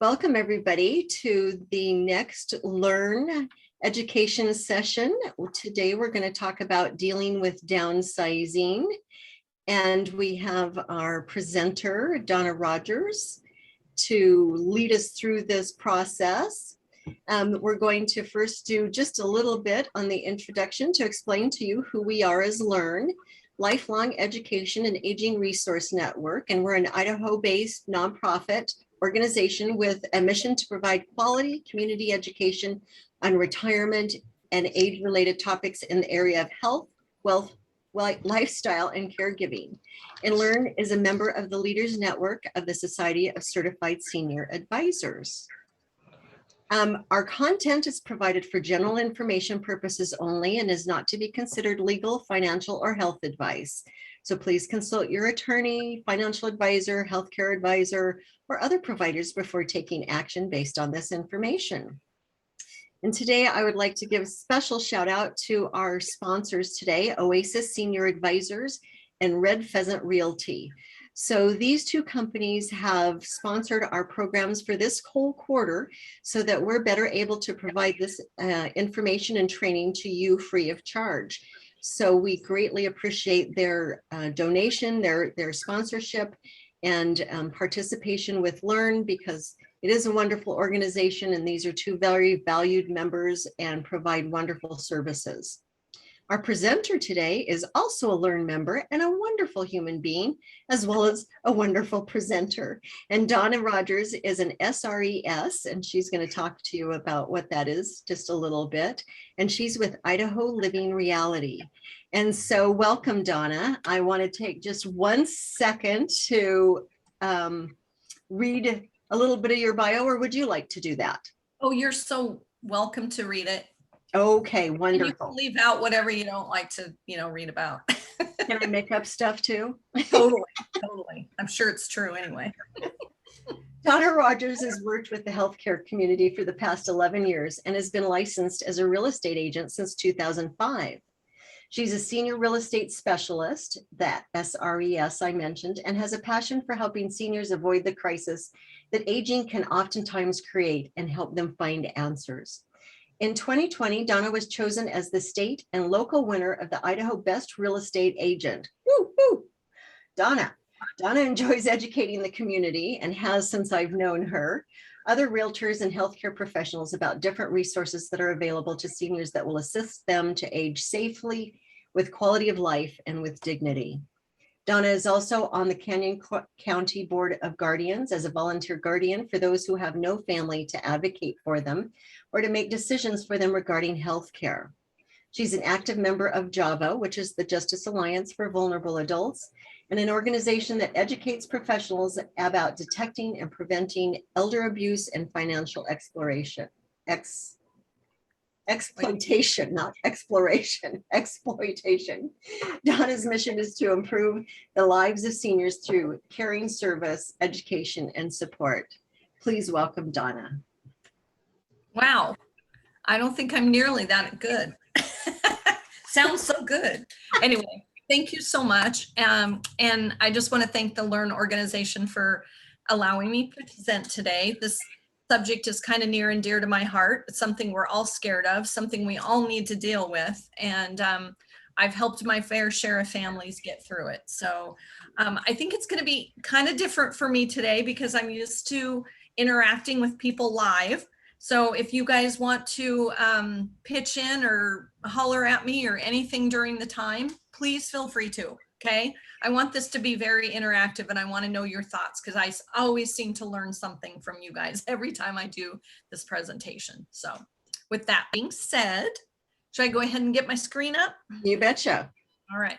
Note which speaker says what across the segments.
Speaker 1: Welcome everybody to the next Learn education session. Today we're going to talk about dealing with downsizing, and we have our presenter Donna Rogers to lead us through this process. We're going to first do just a little bit on the introduction to explain to you who we are as Learn, Lifelong Education and Aging Resource Network, and we're an Idaho-based nonprofit organization with a mission to provide quality community education on retirement and age-related topics in the area of health, wealth, lifestyle, and caregiving. And Learn is a member of the Leaders Network of the Society of Certified Senior Advisors. Our content is provided for general information purposes only and is not to be considered legal, financial, or health advice. So please consult your attorney, financial advisor, healthcare advisor, or other providers before taking action based on this information. And today I would like to give a special shout out to our sponsors today, Oasis Senior Advisors and Red Pheasant Realty. So these two companies have sponsored our programs for this whole quarter so that we're better able to provide this information and training to you free of charge. So we greatly appreciate their donation, their sponsorship, and participation with Learn, because it is a wonderful organization and these are two very valued members and provide wonderful services. Our presenter today is also a Learn member and a wonderful human being, as well as a wonderful presenter. And Donna Rogers is an SRES, and she's going to talk to you about what that is just a little bit. And she's with Idaho Living Reality. And so welcome, Donna. I want to take just 1 second to read a little bit of your bio, or would you like to do that?
Speaker 2: Oh, you're so welcome to read it.
Speaker 1: Okay, wonderful.
Speaker 2: And you can leave out whatever you don't like to, read about.
Speaker 1: Can I make up stuff too?
Speaker 2: Totally. I'm sure it's true anyway.
Speaker 1: Donna Rogers has worked with the healthcare community for the past 11 years and has been licensed as a real estate agent since 2005. She's a senior real estate specialist, that SRES I mentioned, and has a passion for helping seniors avoid the crisis that aging can oftentimes create and help them find answers. In 2020, Donna was chosen as the state and local winner of the Idaho Best Real Estate Agent. Woo, woo. Donna enjoys educating the community and has since I've known her, other realtors and healthcare professionals about different resources that are available to seniors that will assist them to age safely, with quality of life, and with dignity. Donna is also on the Canyon County Board of Guardians as a volunteer guardian for those who have no family to advocate for them or to make decisions for them regarding health care. She's an active member of JAVA, which is the Justice Alliance for Vulnerable Adults, and an organization that educates professionals about detecting and preventing elder abuse and financial exploitation. Exploitation, not exploration, exploitation. Donna's mission is to improve the lives of seniors through caring service, education, and support. Please welcome Donna.
Speaker 2: Wow. I don't think I'm nearly that good. Sounds so good. Anyway, thank you so much. And I just want to thank the Learn organization for allowing me to present today. This subject is kind of near and dear to my heart. It's something we're all scared of, something we all need to deal with. And I've helped my fair share of families get through it. So I think it's going to be kind of different for me today because I'm used to interacting with people live. So if you guys want to pitch in or holler at me or anything during the time, please feel free to, okay? I want this to be very interactive and I want to know your thoughts because I always seem to learn something from you guys every time I do this presentation. So with that being said, should I go ahead and get my screen up?
Speaker 1: You betcha.
Speaker 2: All right.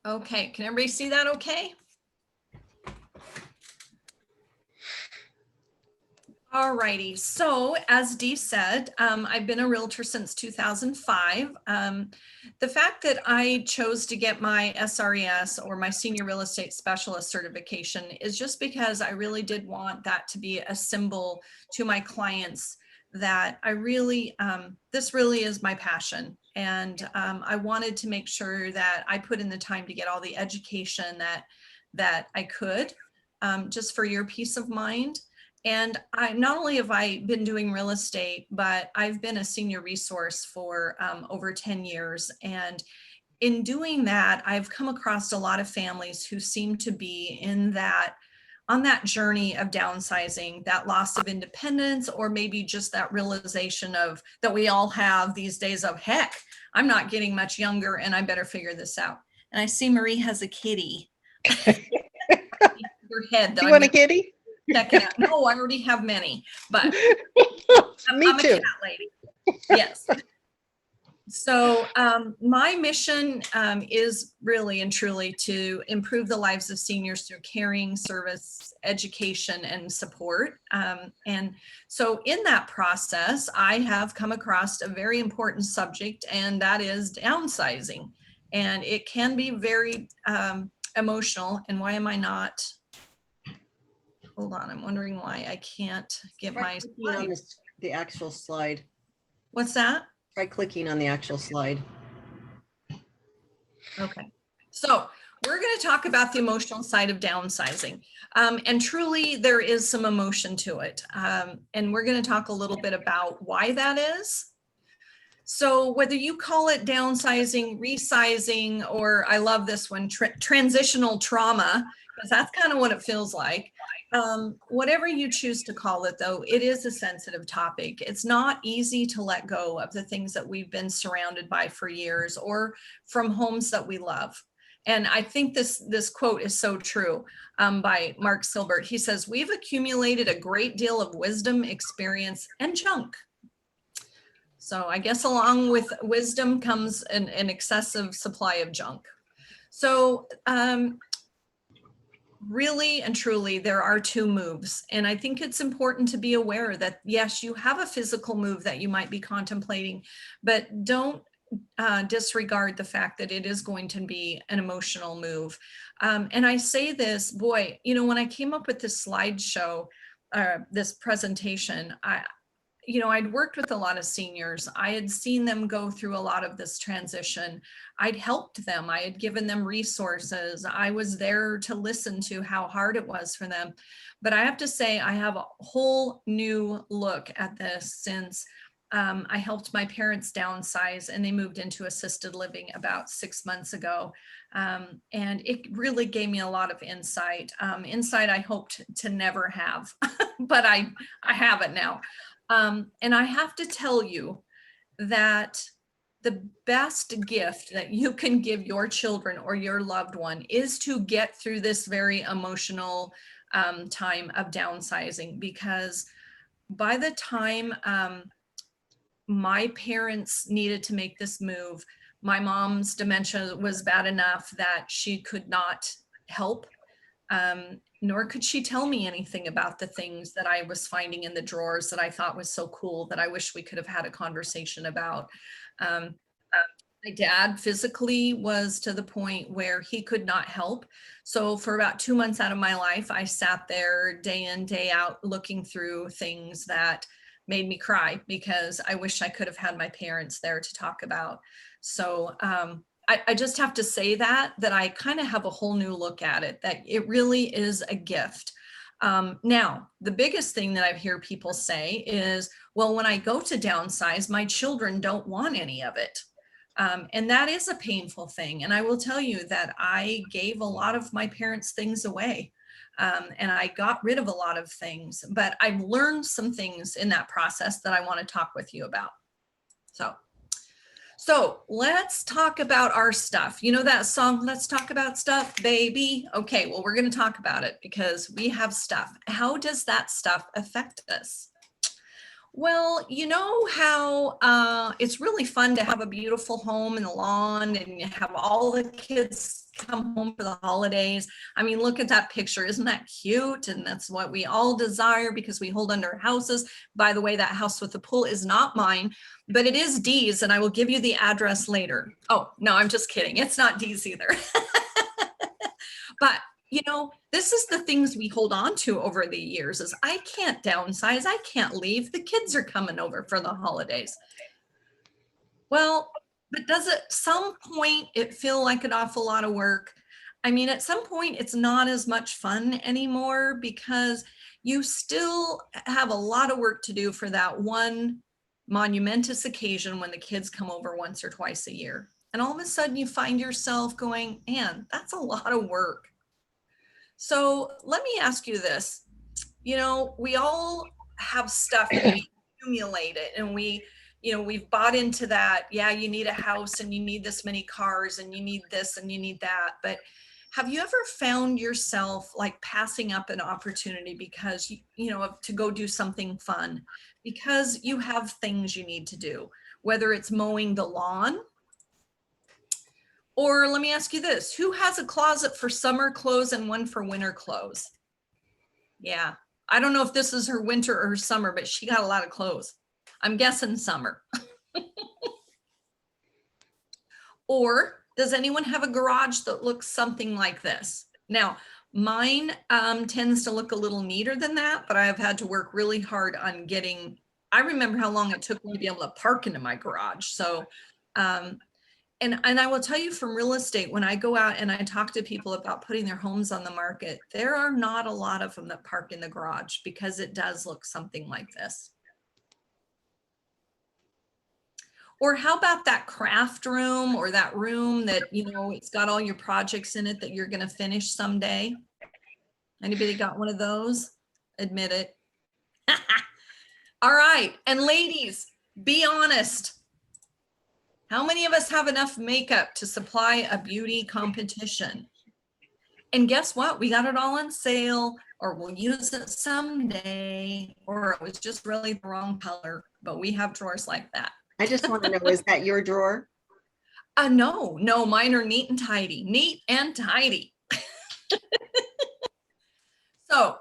Speaker 2: Okay, can everybody see that okay? All righty. So as Dee said, I've been a realtor since 2005. The fact that I chose to get my SRES or my senior real estate specialist certification is just because I really did want that to be a symbol to my clients that I really, this really is my passion. And I wanted to make sure that I put in the time to get all the education that I could, just for your peace of mind. And I not only have I been doing real estate, but I've been a senior resource for over 10 years. And in doing that, I've come across a lot of families who seem to be on that journey of downsizing, that loss of independence, or maybe just that realization of that we all have these days of, heck, I'm not getting much younger and I better figure this out. And I see Marie has a kitty. Your head, though.
Speaker 3: You want a kitty?
Speaker 2: Check it out. No, I already have many, but
Speaker 3: Me
Speaker 2: I'm
Speaker 3: too.
Speaker 2: a cat lady. Yes. So my mission is really and truly to improve the lives of seniors through caring, service, education, and support. And so in that process, I have come across a very important subject, and that is downsizing. And it can be very emotional. And why am I not? Hold on, I'm wondering why I can't get
Speaker 1: Try
Speaker 2: my
Speaker 1: clicking on
Speaker 2: slide.
Speaker 1: the actual slide.
Speaker 2: What's that?
Speaker 1: Try clicking on the actual slide.
Speaker 2: Okay, so we're going to talk about the emotional side of downsizing. And truly, there is some emotion to it. And we're going to talk a little bit about why that is. So whether you call it downsizing, resizing, or I love this one, transitional trauma, because that's kind of what it feels like. Whatever you choose to call it, though, it is a sensitive topic. It's not easy to let go of the things that we've been surrounded by for years, or from homes that we love. And I think this quote is so true, by Mark Silbert. He says, "We've accumulated a great deal of wisdom, experience, and junk." So I guess along with wisdom comes an excessive supply of junk. So really and truly, there are two moves. And I think it's important to be aware that, yes, you have a physical move that you might be contemplating, but don't disregard the fact that it is going to be an emotional move. And I say this, boy, when I came up with this slideshow, this presentation, I'd worked with a lot of seniors. I had seen them go through a lot of this transition. I'd helped them. I had given them resources. I was there to listen to how hard it was for them. But I have to say, I have a whole new look at this since I helped my parents downsize, and they moved into assisted living about 6 months ago. And it really gave me a lot of insight I hoped to never have, but I have it now. And I have to tell you that the best gift that you can give your children or your loved one is to get through this very emotional time of downsizing, because by the time my parents needed to make this move, my mom's dementia was bad enough that she could not help. Nor could she tell me anything about the things that I was finding in the drawers that I thought was so cool that I wish we could have had a conversation about. My dad physically was to the point where he could not help. So for about 2 months out of my life, I sat there day in, day out, looking through things that made me cry, because I wish I could have had my parents there to talk about. So I just have to say that I kind of have a whole new look at it, that it really is a gift. Now, the biggest thing that I hear people say is, well, when I go to downsize, my children don't want any of it. And that is a painful thing. And I will tell you that I gave a lot of my parents' things away. And I got rid of a lot of things, but I've learned some things in that process that I want to talk with you about. So let's talk about our stuff. You know that song, "Let's Talk About Stuff, Baby"? Okay, well, we're going to talk about it because we have stuff. How does that stuff affect us? Well, you know how it's really fun to have a beautiful home and a lawn, and you have all the kids come home for the holidays. I mean, look at that picture. Isn't that cute? And that's what we all desire, because we hold under houses. By the way, that house with the pool is not mine, but it is Dee's, and I will give you the address later. Oh, no, I'm just kidding. It's not Dee's either. But this is the things we hold on to over the years, is I can't downsize. I can't leave. The kids are coming over for the holidays. Well, But does at some point it feel like an awful lot of work? I mean, at some point it's not as much fun anymore because you still have a lot of work to do for that one monumentous occasion when the kids come over once or twice a year. And all of a sudden you find yourself going, man, that's a lot of work. So let me ask you this. You know, we all have stuff and we accumulate it, and we've bought into that. Yeah, you need a house and you need this many cars and you need this and you need that. But have you ever found yourself like passing up an opportunity because to go do something fun because you have things you need to do, whether it's mowing the lawn? Or let me ask you this, who has a closet for summer clothes and one for winter clothes? Yeah, I don't know if this is her winter or her summer, but she got a lot of clothes. I'm guessing summer. Or does anyone have a garage that looks something like this? Now, mine tends to look a little neater than that, but I have had to work really hard on getting, I remember how long it took me to be able to park into my garage. So, and I will tell you from real estate, when I go out and I talk to people about putting their homes on the market, there are not a lot of them that park in the garage because it does look something like this. Or how about that craft room or that room that, it's got all your projects in it that you're going to finish someday? Anybody got one of those? Admit it. All right. And ladies, be honest. How many of us have enough makeup to supply a beauty competition? And guess what? We got it all on sale, or we'll use it someday, or it was just really the wrong color, but we have drawers like that.
Speaker 1: I just want to know, is that your drawer?
Speaker 2: No, mine are neat and tidy, So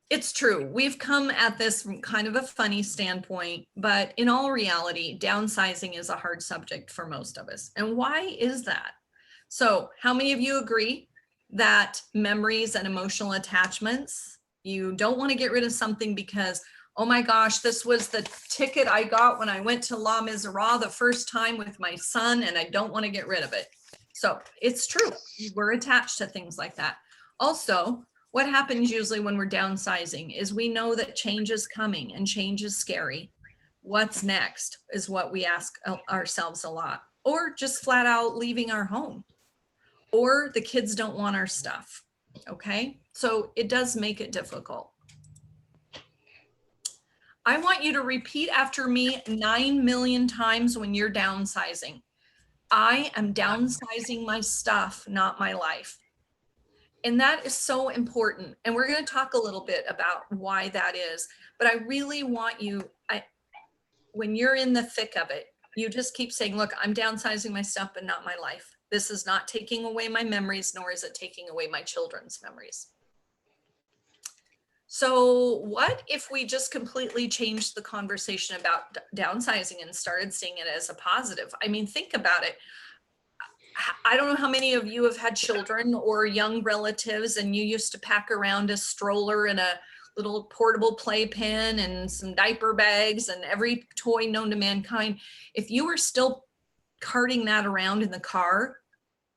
Speaker 2: it's true. We've come at this from kind of a funny standpoint, but in all reality, downsizing is a hard subject for most of us. And why is that? So how many of you agree that memories and emotional attachments, you don't want to get rid of something because, oh my gosh, this was the ticket I got when I went to Les Miserables the first time with my son, and I don't want to get rid of it. So it's true. We're attached to things like that. Also, what happens usually when we're downsizing is we know that change is coming and change is scary. What's next is what we ask ourselves a lot, or just flat out leaving our home, or the kids don't want our stuff. Okay, so it does make it difficult. I want you to repeat after me 9 million times when you're downsizing. I am downsizing my stuff, not my life. And that is so important. And we're going to talk a little bit about why that is. But I really want you, when you're in the thick of it, you just keep saying, look, I'm downsizing my stuff, but not my life. This is not taking away my memories, nor is it taking away my children's memories. So what if we just completely changed the conversation about downsizing and started seeing it as a positive? I mean, think about it. I don't know how many of you have had children or young relatives and you used to pack around a stroller and a little portable playpen and some diaper bags and every toy known to mankind. If you were still carting that around in the car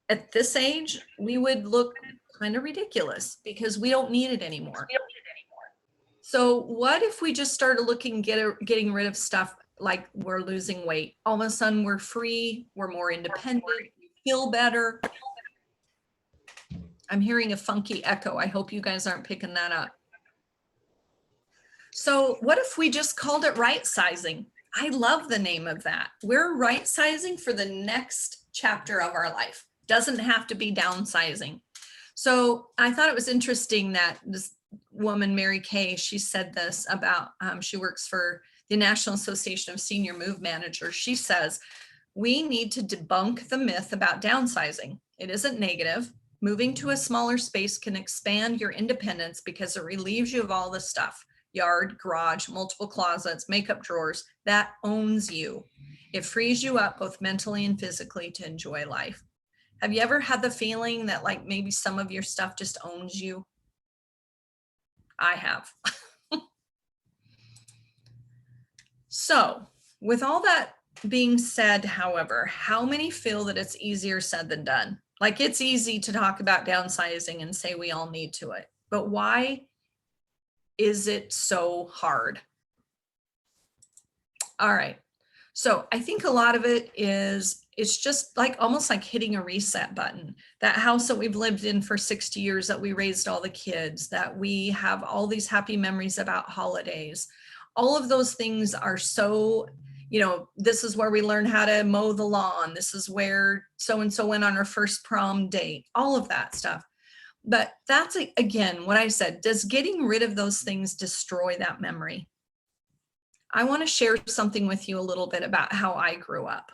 Speaker 2: at this age, we would look kind of ridiculous because we don't need it anymore. So what if we just started getting rid of stuff like we're losing weight? All of a sudden we're free, we're more independent, we feel better. I'm hearing a funky echo. I hope you guys aren't picking that up. So what if we just called it right sizing? I love the name of that. We're right sizing for the next chapter of our life. Doesn't have to be downsizing. So I thought it was interesting that this woman, Mary Kay, she said this about, she works for the National Association of Senior Move Managers. She says, we need to debunk the myth about downsizing. It isn't negative. Moving to a smaller space can expand your independence because it relieves you of all the stuff, yard, garage, multiple closets, makeup drawers, that owns you. It frees you up both mentally and physically to enjoy life. Have you ever had the feeling that like maybe some of your stuff just owns you? I have. So with all that being said, however, how many feel that it's easier said than done? Like, it's easy to talk about downsizing and say we all need to it, but why is it so hard? All right. So I think a lot of it is, it's just like almost like hitting a reset button. That house that we've lived in for 60 years, that we raised all the kids, that we have all these happy memories about holidays. All of those things are so, this is where we learn how to mow the lawn. This is where so-and-so went on her first prom date, all of that stuff. But that's, again, what I said, does getting rid of those things destroy that memory? I want to share something with you a little bit about how I grew up.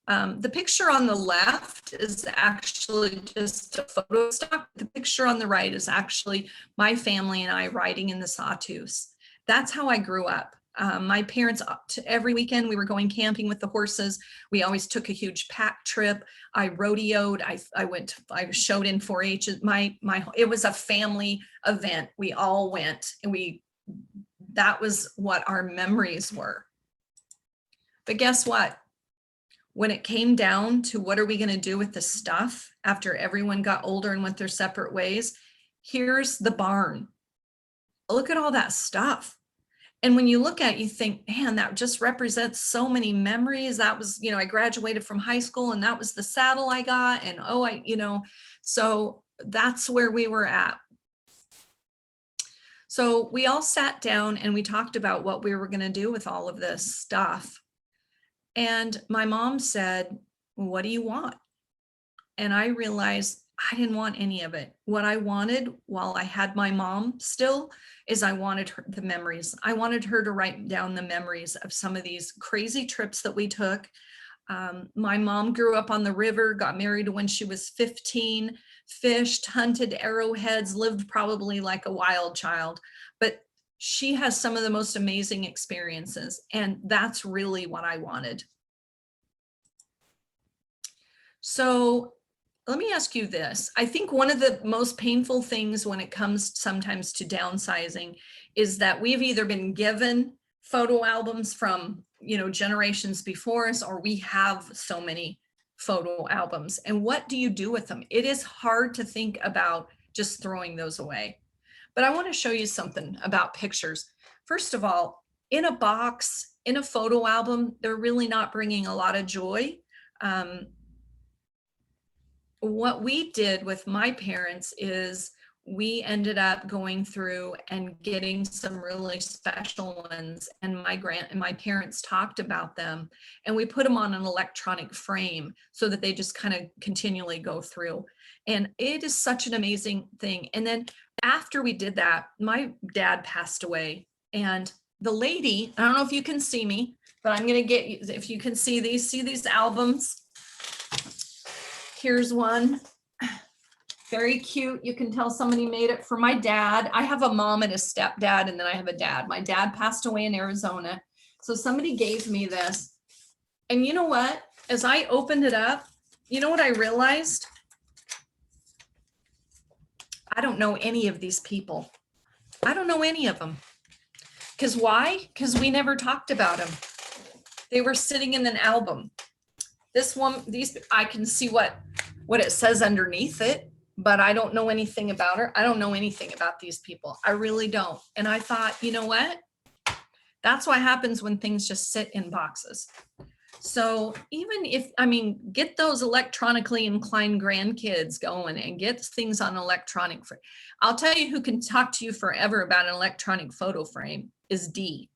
Speaker 2: The picture on the left is actually just a photo stock. The picture on the right is actually my family and I riding in the sawtooths. That's how I grew up. My parents, every weekend we were going camping with the horses. We always took a huge pack trip. I rodeoed. I showed in 4-H. It was a family event. We all went, and that was what our memories were. But guess what? When it came down to what are we going to do with the stuff after everyone got older and went their separate ways, here's the barn. Look at all that stuff. And when you look at it, you think, man, that just represents so many memories. That was, I graduated from high school and that was the saddle I got. And so that's where we were at. So we all sat down and we talked about what we were going to do with all of this stuff. And my mom said, what do you want? And I realized I didn't want any of it. What I wanted while I had my mom still is I wanted the memories. I wanted her to write down the memories of some of these crazy trips that we took. My mom grew up on the river, got married when she was 15, fished, hunted arrowheads, lived probably like a wild child, but she has some of the most amazing experiences. And that's really what I wanted. So let me ask you this. I think one of the most painful things when it comes sometimes to downsizing is that we've either been given photo albums from, generations before us, or we have so many photo albums. And what do you do with them? It is hard to think about just throwing those away. But I want to show you something about pictures. First of all, in a box, in a photo album, they're really not bringing a lot of joy. What we did with my parents is we ended up going through and getting some really special ones, and my parents talked about them, and we put them on an electronic frame so that they just kind of continually go through. And it is such an amazing thing. And then after we did that, my dad passed away, and the lady, I don't know if you can see me, but I'm going to get you, if you can see these albums. Here's one, very cute. You can tell somebody made it for my dad. I have a mom and a stepdad, and then I have a dad. My dad passed away in Arizona. So somebody gave me this. And you know what? As I opened it up, you know what I realized? I don't know any of these people. I don't know any of them. Because why? Because we never talked about them. They were sitting in an album. This one, I can see what it says underneath it, but I don't know anything about her. I don't know anything about these people. I really don't. And I thought, you know what? That's what happens when things just sit in boxes. So even if, get those electronically inclined grandkids going and get things on electronic. I'll tell you who can talk to you forever about an electronic photo frame is Dee,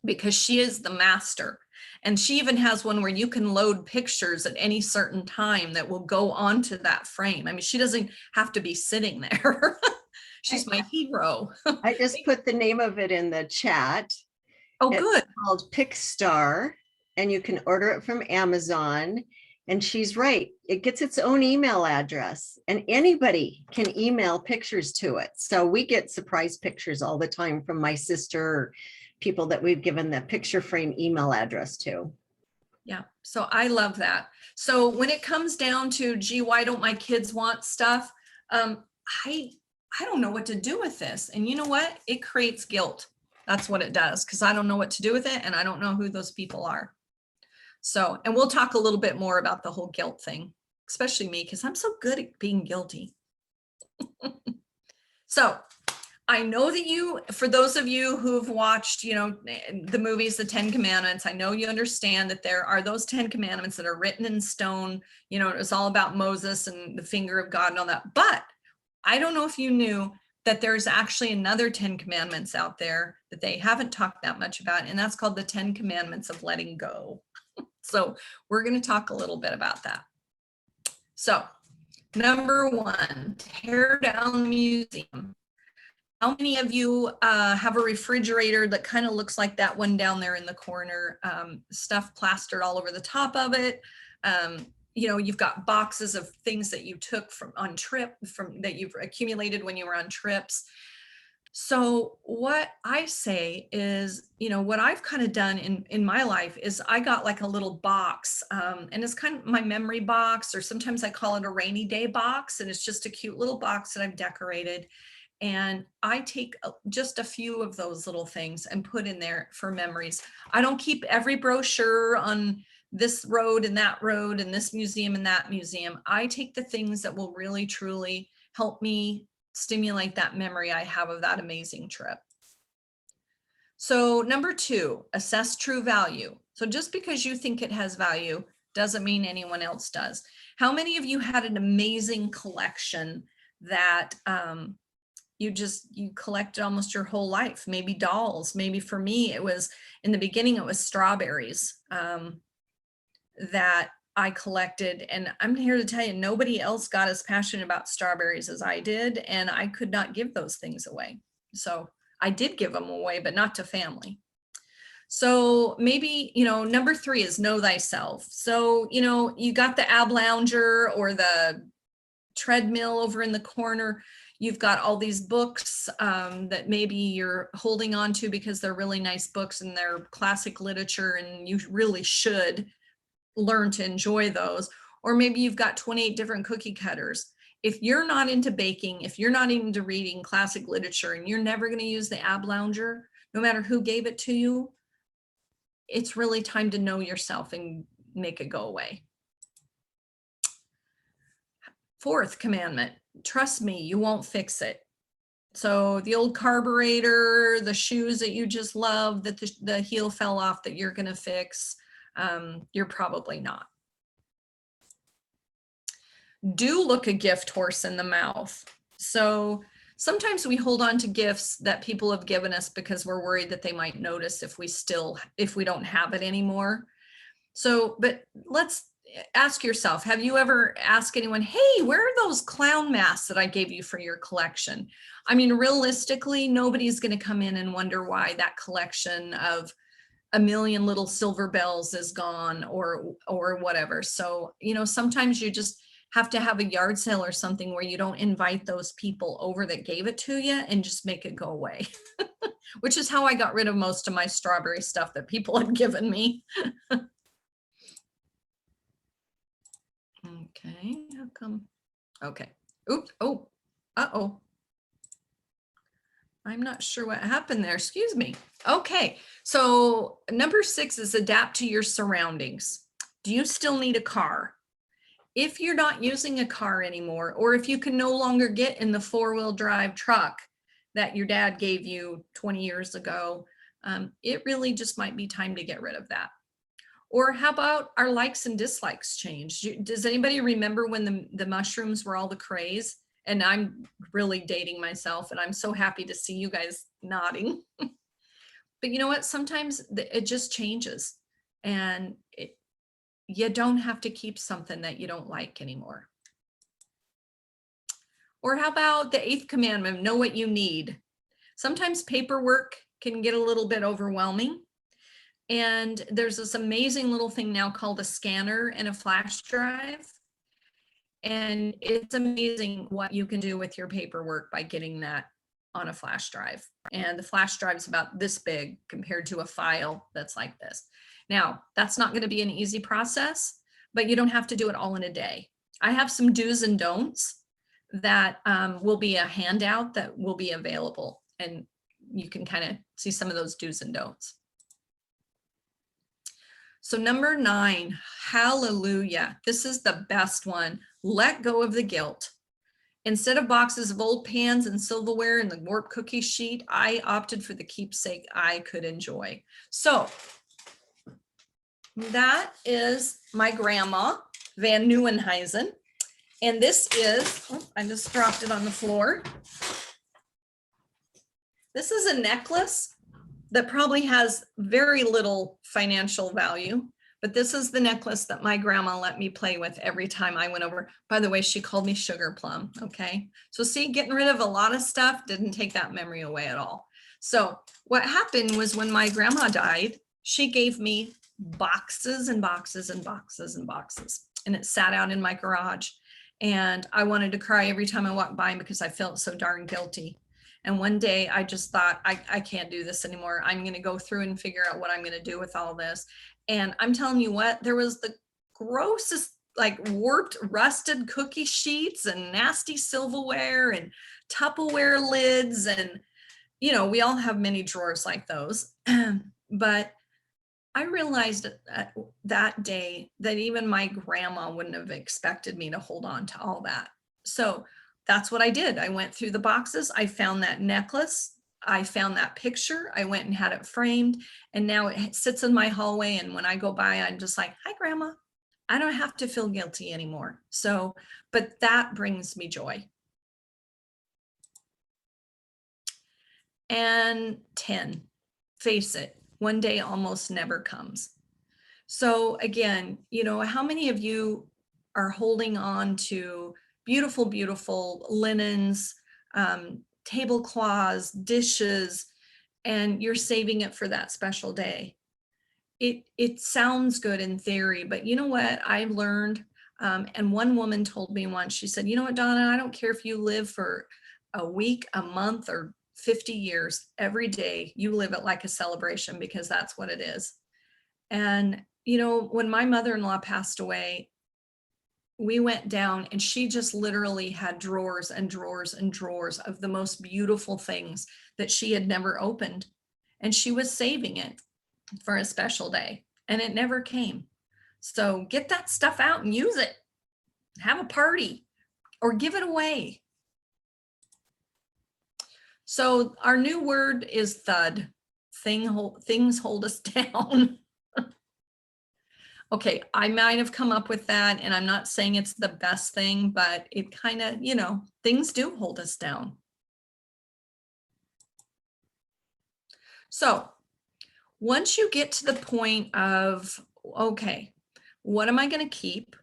Speaker 2: because she is the master. And she even has one where you can load pictures at any certain time that will go onto that frame. She doesn't have to be sitting there. She's my hero.
Speaker 1: I just put the name of it in the chat.
Speaker 2: Oh, good.
Speaker 1: It's called Picstar, and you can order it from Amazon. And she's right. It gets its own email address, and anybody can email pictures to it. So we get surprise pictures all the time from my sister, or people that we've given the picture frame email address to.
Speaker 2: Yeah, so I love that. So when it comes down to, gee, why don't my kids want stuff? I don't know what to do with this. And you know what? It creates guilt. That's what it does, because I don't know what to do with it, and I don't know who those people are. So, and we'll talk a little bit more about the whole guilt thing, especially me, because I'm so good at being guilty. So I know that you, for those of you who've watched, the movies, the 10 Commandments, I know you understand that there are those 10 Commandments that are written in stone. It was all about Moses and the finger of God and all that. But I don't know if you knew that there's actually another 10 Commandments out there that they haven't talked that much about, and that's called the 10 Commandments of letting go. So we're going to talk a little bit about that. So number 1, tear down the museum. How many of you have a refrigerator that kind of looks like that one down there in the corner, stuff plastered all over the top of it? You've got boxes of things that you took that you've accumulated when you were on trips. So what I say is, what I've kind of done in my life is I got like a little box, and it's kind of my memory box, or sometimes I call it a rainy day box. And it's just a cute little box that I've decorated. And I take just a few of those little things and put in there for memories. I don't keep every brochure on this road and that road and this museum and that museum. I take the things that will really, truly help me stimulate that memory I have of that amazing trip. So number 2, assess true value. So just because you think it has value doesn't mean anyone else does. How many of you had an amazing collection that you collected almost your whole life? Maybe dolls. Maybe for me, it was in the beginning, it was strawberries that I collected. And I'm here to tell you, nobody else got as passionate about strawberries as I did. And I could not give those things away. So I did give them away, but not to family. So maybe, number 3 is know thyself. So, you got the ab lounger or the treadmill over in the corner. You've got all these books that maybe you're holding on to because they're really nice books and they're classic literature, and you really should learn to enjoy those. Or maybe you've got 28 different cookie cutters. If you're not into baking, if you're not into reading classic literature, and you're never going to use the ab lounger, no matter who gave it to you, it's really time to know yourself and make it go away. 4th commandment, trust me, you won't fix it. So the old carburetor, the shoes that you just love, that the heel fell off, that you're going to fix, you're probably not. Do look a gift horse in the mouth. So sometimes we hold on to gifts that people have given us because we're worried that they might notice if we don't have it anymore. So, but let's ask yourself, have you ever asked anyone, hey, where are those clown masks that I gave you for your collection? I mean, realistically, nobody's going to come in and wonder why that collection of a million little silver bells is gone or whatever. So, sometimes you just have to have a yard sale or something where you don't invite those people over that gave it to you and just make it go away, which is how I got rid of most of my strawberry stuff that people had given me. Okay, how come? Okay. Oops. Oh, uh-oh. I'm not sure what happened there. Excuse me. Okay, so number 6 is adapt to your surroundings. Do you still need a car? If you're not using a car anymore, or if you can no longer get in the 4-wheel drive truck that your dad gave you 20 years ago, it really just might be time to get rid of that. Or how about our likes and dislikes change? Does anybody remember when the mushrooms were all the craze? And I'm really dating myself, and I'm so happy to see you guys nodding. But you know what? Sometimes it just changes, and you don't have to keep something that you don't like anymore. Or how about the 8th commandment, know what you need? Sometimes paperwork can get a little bit overwhelming. And there's this amazing little thing now called a scanner and a flash drive. And it's amazing what you can do with your paperwork by getting that on a flash drive. And the flash drive is about this big compared to a file that's like this. Now, that's not going to be an easy process, but you don't have to do it all in a day. I have some do's and don'ts that will be a handout that will be available, and you can kind of see some of those do's and don'ts. So number 9, hallelujah. This is the best one. Let go of the guilt. Instead of boxes of old pans and silverware and the warped cookie sheet, I opted for the keepsake I could enjoy. So that is my grandma, Van Nieuwenhuizen. And this is, oh, I just dropped it on the floor. This is a necklace that probably has very little financial value, but this is the necklace that my grandma let me play with every time I went over. By the way, she called me Sugar Plum, okay? So see, getting rid of a lot of stuff didn't take that memory away at all. So what happened was when my grandma died, she gave me boxes and boxes and boxes and boxes, and it sat out in my garage. And I wanted to cry every time I walked by because I felt so darn guilty. And one day I just thought, I can't do this anymore. I'm going to go through and figure out what I'm going to do with all this. And I'm telling you what, there was the grossest, like warped, rusted cookie sheets and nasty silverware and Tupperware lids. And, you know, we all have many drawers like those. But I realized that day that even my grandma wouldn't have expected me to hold on to all that. So that's what I did. I went through the boxes. I found that necklace. I found that picture. I went and had it framed, and now it sits in my hallway. And when I go by, I'm just like, hi, Grandma. I don't have to feel guilty anymore. So, but that brings me joy. And 10, face it, one day almost never comes. So again, you know, how many of you are holding on to beautiful, beautiful linens, tablecloths, dishes, and you're saving it for that special day? It sounds good in theory, but you know what I've learned? And one woman told me once, she said, you know what, Donna, I don't care if you live for a week, a month, or 50 years, every day you live it like a celebration, because that's what it is. And, you know, when my mother-in-law passed away, we went down and she just literally had drawers and drawers and drawers of the most beautiful things that she had never opened. And she was saving it for a special day, and it never came. So get that stuff out and use it. Have a party or give it away. So our new word is thud. Things hold us down. Okay, I might have come up with that, and I'm not saying it's the best thing, but it kind of, you know, things do hold us down. So once you get to the point of, okay, what am I going to keep?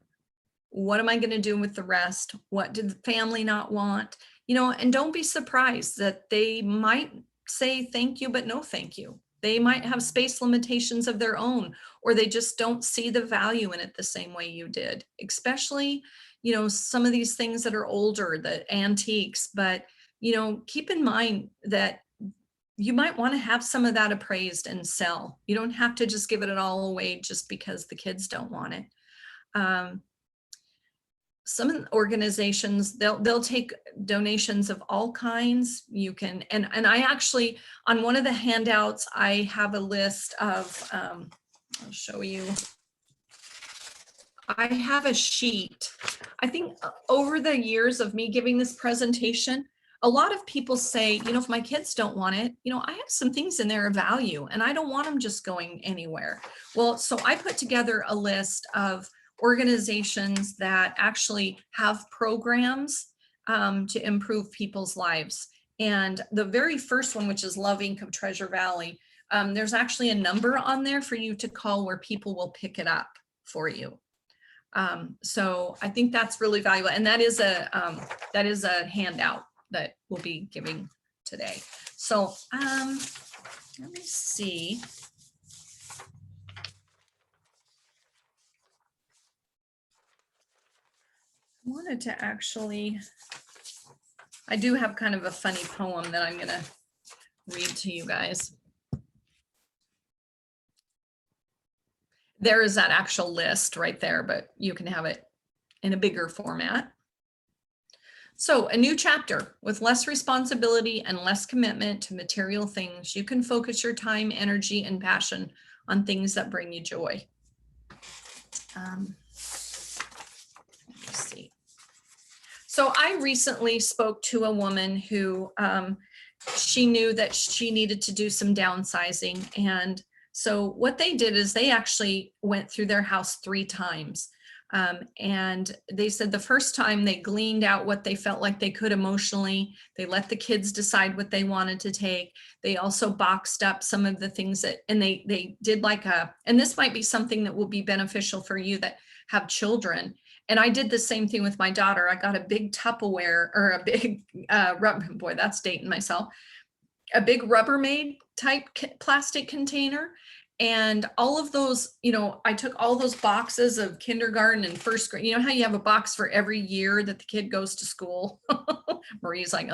Speaker 2: What am I going to do with the rest? What did the family not want? You know, and don't be surprised that they might say thank you, but no thank you. They might have space limitations of their own, or they just don't see the value in it the same way you did, especially, you know, some of these things that are older, the antiques. But, you know, keep in mind that you might want to have some of that appraised and sell. You don't have to just give it all away just because the kids don't want it. Some organizations, they'll take donations of all kinds. You can, and I actually, on one of the handouts, I have a list of, I'll show you. I have a sheet. I think over the years of me giving this presentation, a lot of people say, you know, if my kids don't want it, you know, I have some things in there of value and I don't want them just going anywhere. Well, so I put together a list of organizations that actually have programs to improve people's lives. And the very first one, which is Love Inc. of Treasure Valley, there's actually a number on there for you to call where people will pick it up for you. So I think that's really valuable. And that is a handout that we'll be giving today. So let me see. I wanted to actually, I do have kind of a funny poem that I'm gonna read to you guys. There is that actual list right there, but you can have it in a bigger format. So a new chapter with less responsibility and less commitment to material things. You can focus your time, energy, and passion on things that bring you joy. Let me see. So I recently spoke to a woman who she knew that she needed to do some downsizing. And so what they did is they actually went through their house 3 times. And they said the first time they gleaned out what they felt like they could emotionally. They let the kids decide what they wanted to take. They also boxed up some of the things that, and they did like and this might be something that will be beneficial for you that have children. And I did the same thing with my daughter. I got a big Tupperware or a big, boy, that's dating myself, a big Rubbermaid type plastic container. And all of those, you know, I took all those boxes of kindergarten and first grade. You know how you have a box for every year that the kid goes to school? Marie's like,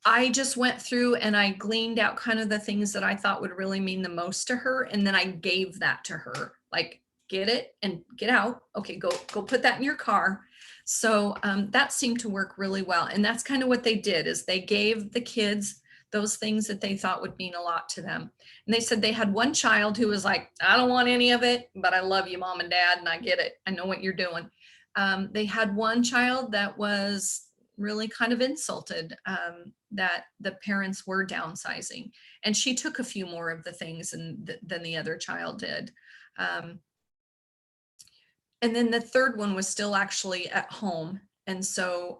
Speaker 2: I just went through and I gleaned out kind of the things that I thought would really mean the most to her. And then I gave that to her, like, get it and get out. Okay, go put that in your car. So that seemed to work really well. And that's kind of what they did, is they gave the kids those things that they thought would mean a lot to them. And they said they had one child who was like, I don't want any of it, but I love you, mom and dad, and I get it. I know what you're doing. They had one child that was really kind of insulted that the parents were downsizing. And she took a few more of the things than the other child did. And then the third one was still actually at home. And so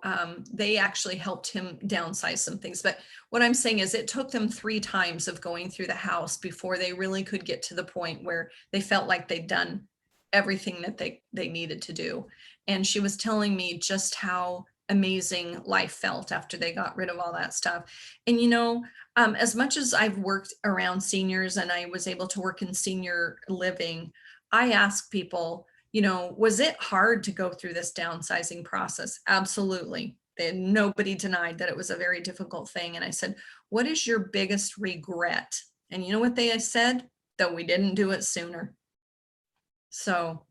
Speaker 2: they actually helped him downsize some things. But what I'm saying is it took them 3 times of going through the house before they really could get to the point where they felt like they'd done everything that they needed to do. And she was telling me just how amazing life felt after they got rid of all that stuff. And, you know, as much as I've worked around seniors and I was able to work in senior living, I ask people, you know, was it hard to go through this downsizing process? Absolutely. Nobody denied that it was a very difficult thing. And I said, what is your biggest regret? And you know what they said? That we didn't do it sooner. So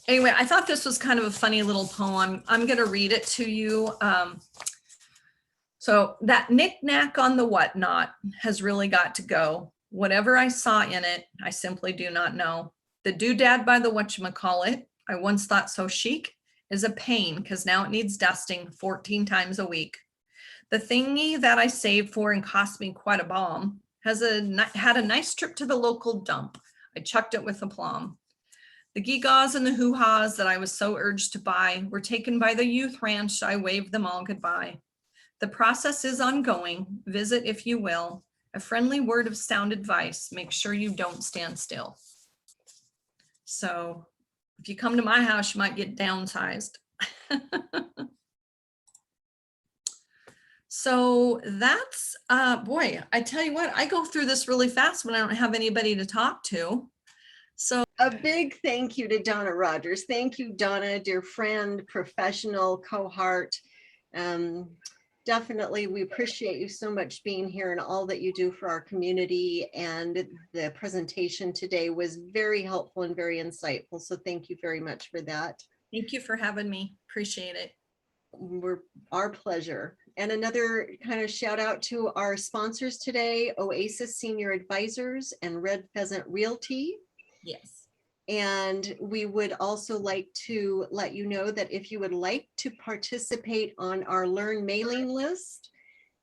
Speaker 2: anyway, I thought this was kind of a funny little poem. I'm going to read it to you. So that knick-knack on the whatnot has really got to go. Whatever I saw in it, I simply do not know. The doodad by the whatchamacallit, I once thought so chic, is a pain because now it needs dusting 14 times a week. The thingy that I saved for and cost me quite a bomb had a nice trip to the local dump. I chucked it with aplomb. The gewgaws and the hoo-haws that I was so urged to buy were taken by the youth ranch. I waved them all goodbye. The process is ongoing. Visit if you will. A friendly word of sound advice. Make sure you don't stand still. So if you come to my house, you might get downsized. So that's, boy, I tell you what, I go through this really fast when I don't have anybody to talk to. So
Speaker 1: a big thank you to Donna Rogers. Thank you, Donna, dear friend, professional, cohort. Definitely, we appreciate you so much being here and all that you do for our community. And the presentation today was very helpful and very insightful. So thank you very much for that.
Speaker 2: Thank you for having me. Appreciate it.
Speaker 1: Our pleasure. And another kind of shout out to our sponsors today, Oasis Senior Advisors and Red Pheasant Realty.
Speaker 2: Yes.
Speaker 1: And we would also like to let you know that if you would like to participate on our Learn mailing list,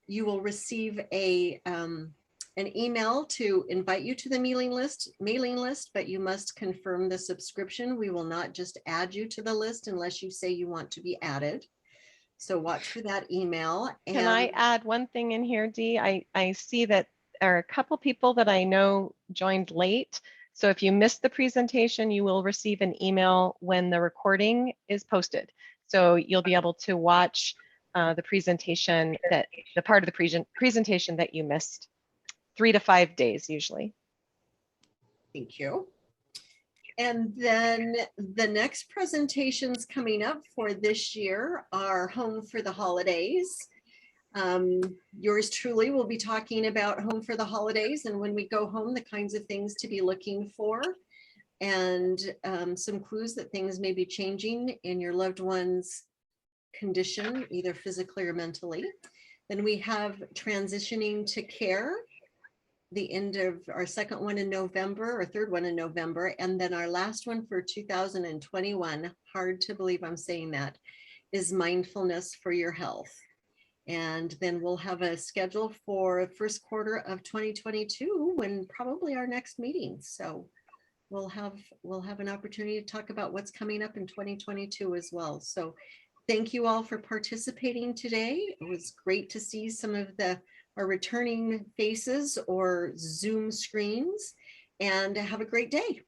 Speaker 1: you will receive an email to invite you to the mailing list, but you must confirm the subscription. We will not just add you to the list unless you say you want to be added. So watch for that email.
Speaker 3: Can I add one thing in here, Dee? I see that there are a couple people that I know joined late. So if you missed the presentation, you will receive an email when the recording is posted. So you'll be able to watch the presentation, the part of the presentation that you missed. 3 to 5 days usually.
Speaker 1: Thank you. And then the next presentations coming up for this year are Home for the Holidays. Yours truly will be talking about home for the holidays and when we go home, the kinds of things to be looking for and some clues that things may be changing in your loved one's condition, either physically or mentally. Then we have transitioning to care. the end of our second one in November, or third one in November, and then our last one for 2021, hard to believe I'm saying that, is mindfulness for your health. And then we'll have a schedule for first quarter of 2022, when probably our next meeting. So we'll have an opportunity to talk about what's coming up in 2022 as well. So thank you all for participating today. It was great to see some of our returning faces or Zoom screens, and have a great day.